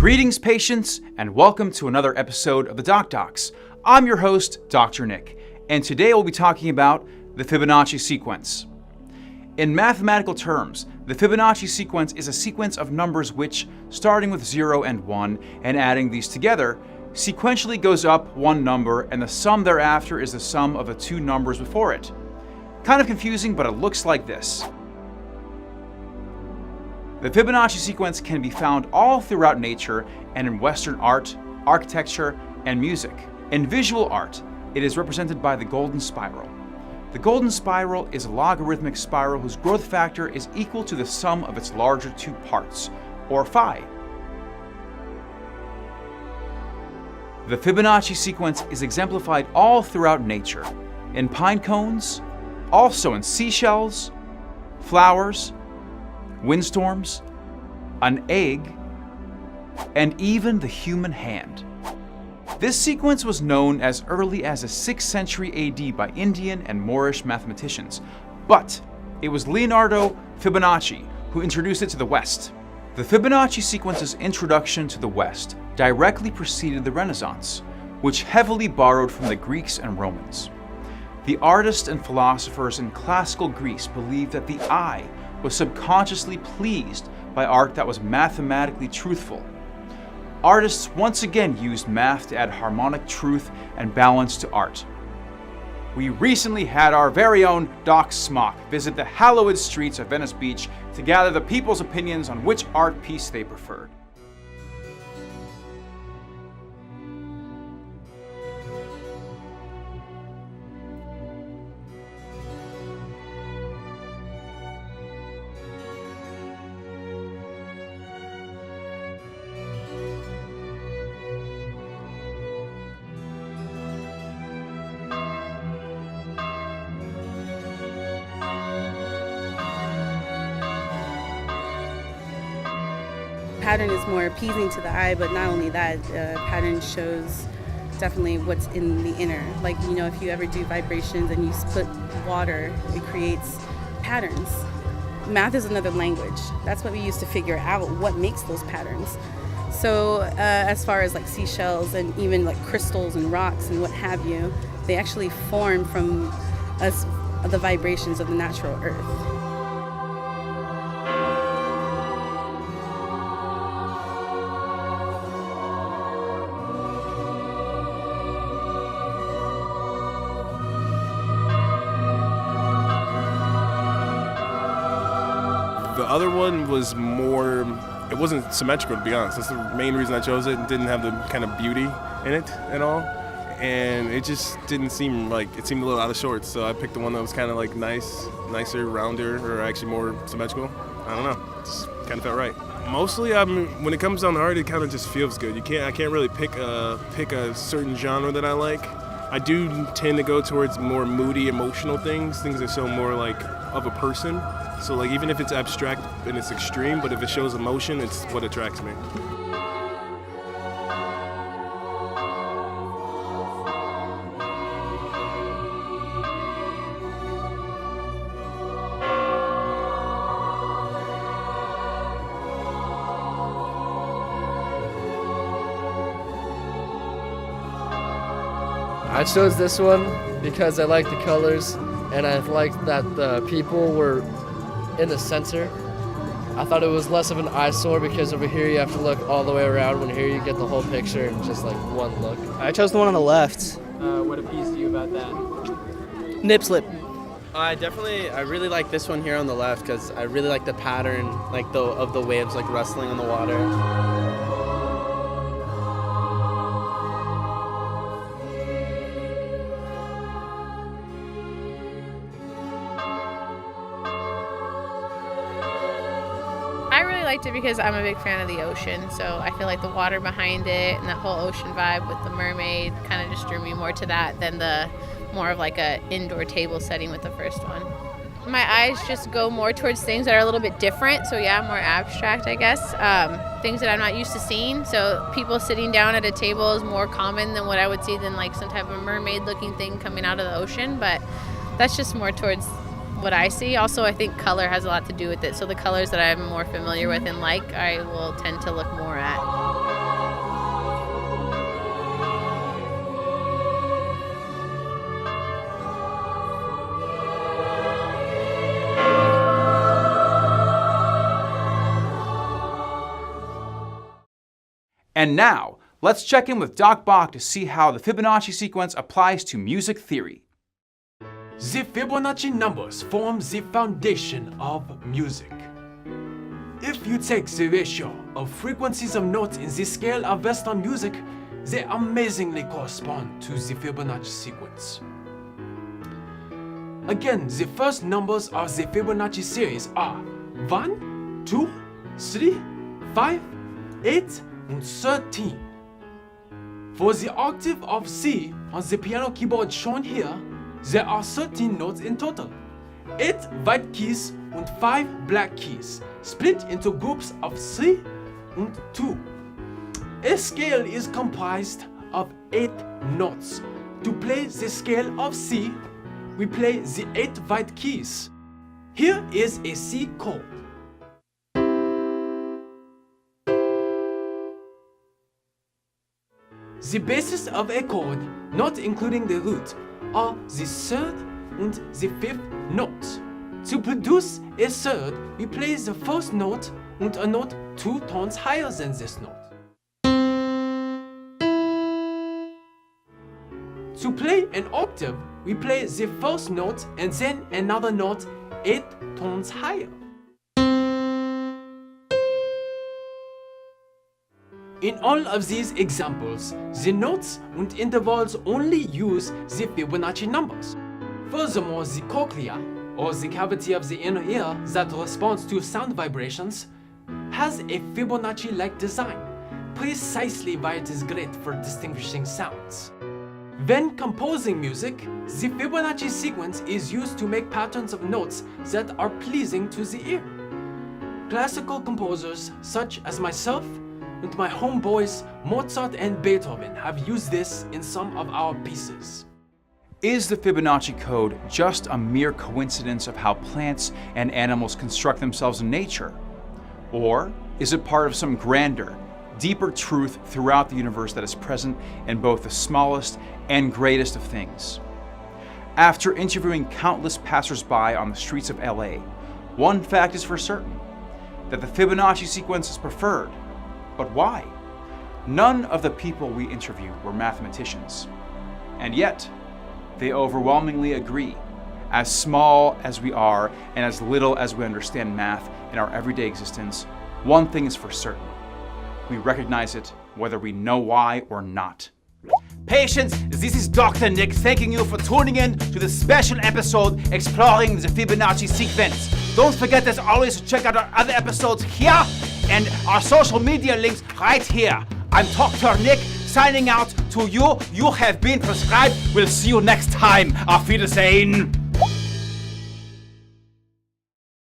Greetings, patients, and welcome to another episode of the Doc Docs. I'm your host, Dr. Nick, and today we'll be talking about the Fibonacci sequence. In mathematical terms, the Fibonacci sequence is a sequence of numbers which, starting with 0 and 1 and adding these together, sequentially goes up one number, and the sum thereafter is the sum of the two numbers before it. Kind of confusing, but it looks like this. The Fibonacci sequence can be found all throughout nature and in Western art, architecture, and music. In visual art, it is represented by the golden spiral. The golden spiral is a logarithmic spiral whose growth factor is equal to the sum of its larger two parts, or phi. The Fibonacci sequence is exemplified all throughout nature, in pine cones, also in seashells, flowers, windstorms, an egg, and even the human hand. This sequence was known as early as the 6th century AD by Indian and Moorish mathematicians, but it was Leonardo Fibonacci who introduced it to the West. The Fibonacci sequence's introduction to the West directly preceded the Renaissance, which heavily borrowed from the Greeks and Romans. The artists and philosophers in classical Greece believed that the eye was subconsciously pleased by art that was mathematically truthful. Artists once again used math to add harmonic truth and balance to art. We recently had our very own Doc Smock visit the hallowed streets of Venice Beach to gather the people's opinions on which art piece they preferred. Pattern is more appeasing to the eye, but not only that, pattern shows definitely what's in the inner. Like, you know, if you ever do vibrations and you split water, it creates patterns. Math is another language. That's what we use to figure out what makes those patterns. So as far as like seashells and even like crystals and rocks and what have you, they actually form from us, the vibrations of the natural earth. The other one was more, it wasn't symmetrical, to be honest. That's the main reason I chose it. It didn't have the kind of beauty in it at all. And it just didn't seem like, it seemed a little out of sorts. So I picked the one that was kind of like nicer, rounder, or actually more symmetrical. I don't know, it just kind of felt right. Mostly, when it comes down to art, it kind of just feels good. I can't really pick a certain genre that I like. I do tend to go towards more moody, emotional things that show more like of a person. So like even if it's abstract and it's extreme, but if it shows emotion, it's what attracts me. I chose this one because I like the colors and I liked that the people were in the center. I thought it was less of an eyesore because over here you have to look all the way around, when here you get the whole picture in just like one look. I chose the one on the left. What appeased you about that? Nip slip. I really like this one here on the left because I really like the pattern, like of the waves like rustling on the water. I really liked it because I'm a big fan of the ocean, so I feel like the water behind it and that whole ocean vibe with the mermaid kind of just drew me more to that than the more of like a indoor table setting with the first one. My eyes just go more towards things that are a little bit different, so yeah, more abstract, I guess. Things that I'm not used to seeing, so people sitting down at a table is more common than what I would see than like some type of mermaid-looking thing coming out of the ocean, but that's just more towards what I see. Also, I think color has a lot to do with it. So the colors that I'm more familiar with and like, I will tend to look more at. And now, let's check in with Doc Bach to see how the Fibonacci sequence applies to music theory. The Fibonacci numbers form the foundation of music. If you take the ratio of frequencies of notes in the scale of Western music, they amazingly correspond to the Fibonacci sequence. Again, the first numbers of the Fibonacci series are 1, 2, 3, 5, 8, and 13. For the octave of C on the piano keyboard shown here, there are 13 notes in total, 8 white keys and 5 black keys, split into groups of 3 and 2. A scale is comprised of 8 notes. To play the scale of C, we play the 8 white keys. Here is a C chord. The basis of a chord, not including the root, are the third and the fifth notes. To produce a third, we play the first note and a note 2 tones higher than this note. To play an octave, we play the first note and then another note 8 tones higher. In all of these examples, the notes and intervals only use the Fibonacci numbers. Furthermore, the cochlea, or the cavity of the inner ear that responds to sound vibrations, has a Fibonacci-like design, precisely why it is great for distinguishing sounds. When composing music, the Fibonacci sequence is used to make patterns of notes that are pleasing to the ear. Classical composers such as myself and my homeboys Mozart and Beethoven have used this in some of our pieces. Is the Fibonacci code just a mere coincidence of how plants and animals construct themselves in nature? Or is it part of some grander, deeper truth throughout the universe that is present in both the smallest and greatest of things? After interviewing countless passersby on the streets of LA, one fact is for certain, that the Fibonacci sequence is preferred. But why? None of the people we interviewed were mathematicians. And yet, they overwhelmingly agree. As small as we are and as little as we understand math in our everyday existence, one thing is for certain. We recognize it whether we know why or not. Patients, this is Dr. Nick thanking you for tuning in to this special episode exploring the Fibonacci sequence. Don't forget as always to check out our other episodes here and our social media links right here. I'm Dr. Nick signing out to you. You have been prescribed. We'll see you next time. Auf Wiedersehen.